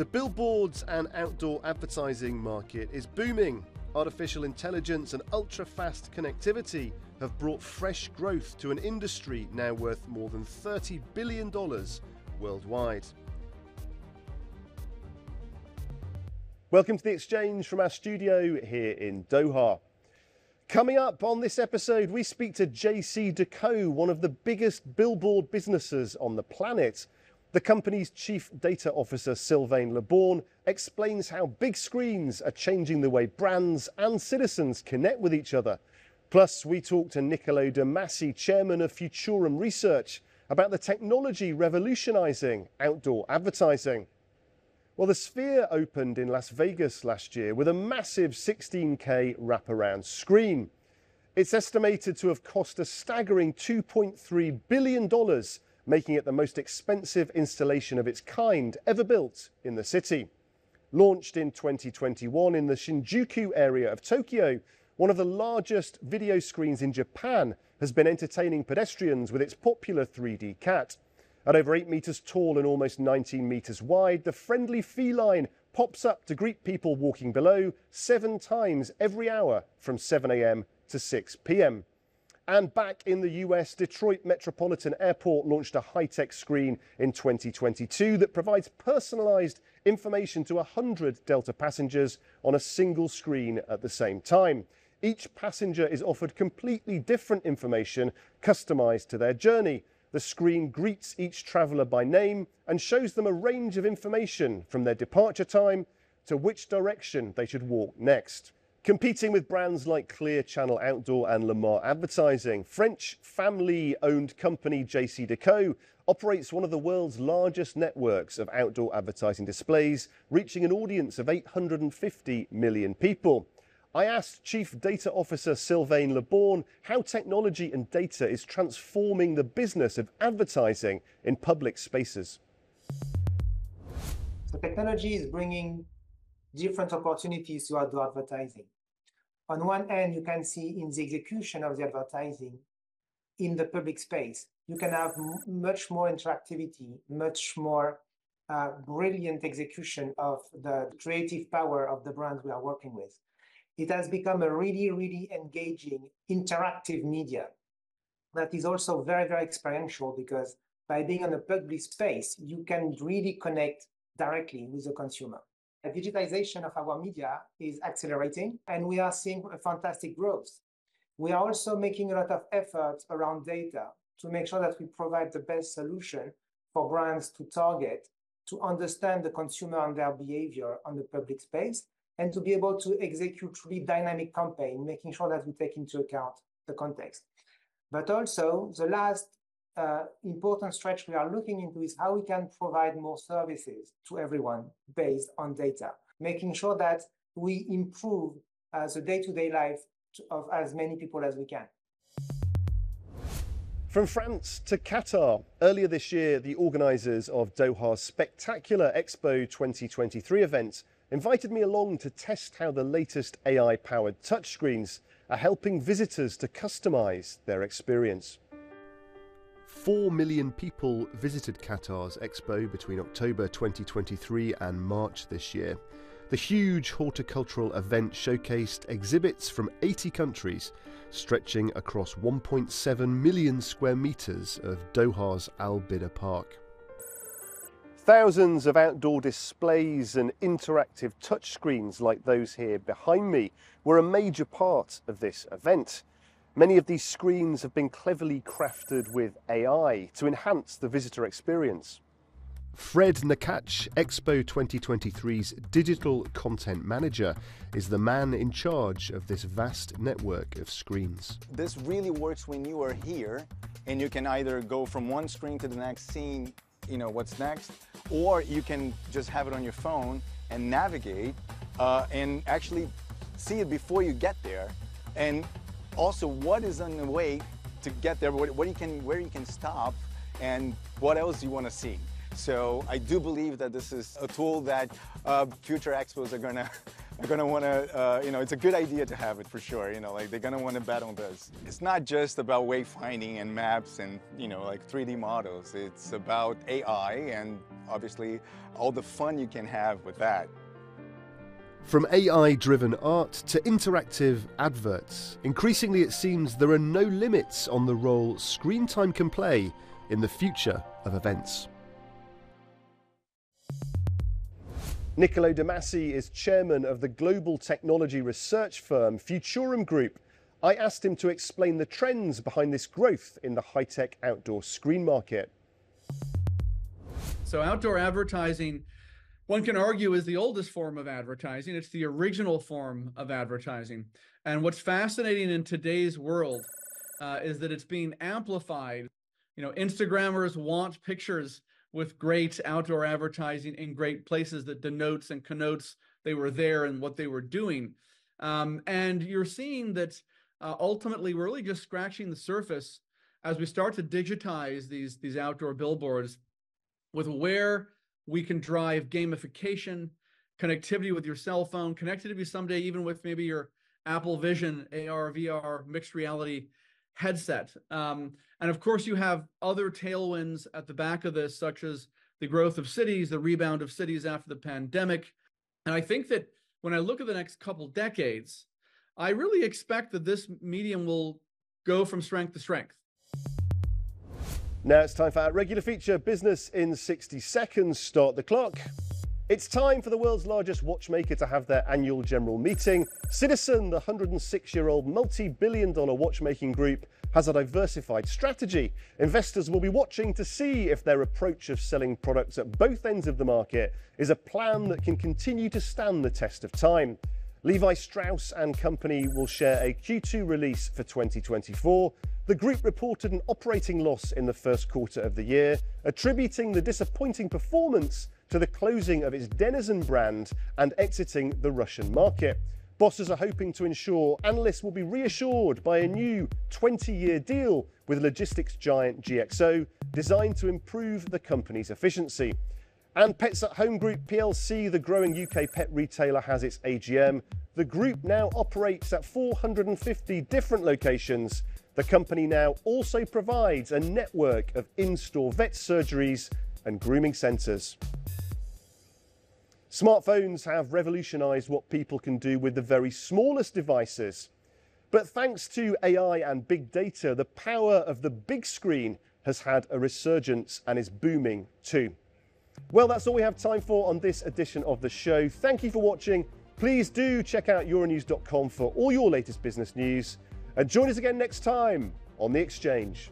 The billboards and outdoor advertising market is booming. Artificial intelligence and ultra-fast connectivity have brought fresh growth to an industry now worth more than $30 billion worldwide. Welcome to The Exchange from our studio here in Doha. Coming up on this episode, we speak to JCDecaux, one of the biggest billboard businesses on the planet. The company's Chief Data Officer, Sylvain Leborn, explains how big screens are changing the way brands and citizens connect with each other. Plus, we talk to Niccolo De Masi, Chairman of Futurum Research, about the technology revolutionizing outdoor advertising. Well, the Sphere opened in Las Vegas last year with a massive 16K wraparound screen. It's estimated to have cost a staggering $2.3 billion, making it the most expensive installation of its kind ever built in the city. Launched in 2021 in the Shinjuku area of Tokyo, one of the largest video screens in Japan has been entertaining pedestrians with its popular 3D cat. At over 8 meters tall and almost 19 meters wide, the friendly feline pops up to greet people walking below 7 times every hour from 7 a.m. to 6 p.m. And back in the US, Detroit Metropolitan Airport launched a high-tech screen in 2022 that provides personalized information to 100 Delta passengers on a single screen at the same time. Each passenger is offered completely different information customized to their journey. The screen greets each traveler by name and shows them a range of information from their departure time to which direction they should walk next. Competing with brands like Clear Channel Outdoor and Lamar Advertising, French family-owned company JCDecaux operates one of the world's largest networks of outdoor advertising displays, reaching an audience of 850 million people. I asked Chief Data Officer Sylvain Leborn how technology and data is transforming the business of advertising in public spaces. So technology is bringing different opportunities to outdoor advertising. On one end, you can see in the execution of the advertising in the public space, you can have much more interactivity, much more brilliant execution of the creative power of the brands we are working with. It has become a really, really engaging, interactive media that is also very, very experiential, because by being on a public space, you can really connect directly with the consumer. The digitization of our media is accelerating, and we are seeing a fantastic growth. We are also making a lot of effort around data to make sure that we provide the best solution for brands to target, to understand the consumer and their behavior on the public space, and to be able to execute really dynamic campaign, making sure that we take into account the context. But also, the last important stretch we are looking into is how we can provide more services to everyone based on data, making sure that we improve the day-to-day life of as many people as we can. From France to Qatar, earlier this year, the organisers of Doha's spectacular Expo 2023 event invited me along to test how the latest AI-powered touchscreens are helping visitors to customise their experience. 4 million people visited Qatar's Expo between October 2023 and March this year. The huge horticultural event showcased exhibits from 80 countries, stretching across 1.7 million square metres of Doha's Al Bida Park. Thousands of outdoor displays and interactive touchscreens like those here behind me were a major part of this event. Many of these screens have been cleverly crafted with AI to enhance the visitor experience. Fred Nakach, Expo 2023's digital content manager, is the man in charge of this vast network of screens. This really works when you are here and you can either go from one screen to the next, seeing what's next, or you can just have it on your phone and navigate and actually see it before you get there, and also what is on the way to get there, where you can stop, and what else you want to see. So I do believe that this is a tool that future expos are going to are going to want to, it's a good idea to have it for sure. Like they're going to want to bet on this. It's not just about wayfinding and maps and, like 3D models. It's about AI and obviously all the fun you can have with that. From AI-driven art to interactive adverts, increasingly it seems there are no limits on the role screen time can play in the future of events. Niccolo De Masi is chairman of the global technology research firm Futurum Group. I asked him to explain the trends behind this growth in the high-tech outdoor screen market. So outdoor advertising, one can argue, is the oldest form of advertising. It's the original form of advertising. And what's fascinating in today's world is that it's being amplified. Instagrammers want pictures with great outdoor advertising in great places that denotes and connotes they were there and what they were doing. And you're seeing that ultimately we're really just scratching the surface as we start to digitize these outdoor billboards with where we can drive gamification, connectivity with your cell phone, connectivity someday even with maybe your Apple Vision, AR, VR, mixed reality headset. And of course, you have other tailwinds at the back of this, such as the growth of cities, the rebound of cities after the pandemic. And I think that when I look at the next couple decades, I really expect that this medium will go from strength to strength. Now it's time for our regular feature, Business in 60 Seconds. Start the clock. It's time for the world's largest watchmaker to have their annual general meeting. Citizen, the 106-year-old multi-billion-dollar watchmaking group, has a diversified strategy. Investors will be watching to see if their approach of selling products at both ends of the market is a plan that can continue to stand the test of time. Levi Strauss & Company will share a Q2 release for 2024. The group reported an operating loss in the first quarter of the year, attributing the disappointing performance to the closing of its Denizen brand and exiting the Russian market. Bosses are hoping to ensure analysts will be reassured by a new 20-year deal with logistics giant GXO, designed to improve the company's efficiency. And Pets at Home Group plc, the growing UK pet retailer, has its AGM. The group now operates at 450 different locations. The company now also provides a network of in-store vet surgeries and grooming centres. Smartphones have revolutionised what people can do with the very smallest devices. But thanks to AI and big data, the power of the big screen has had a resurgence and is booming too. Well, that's all we have time for on this edition of the show. Thank you for watching. Please do check out euronews.com for all your latest business news. And join us again next time on The Exchange.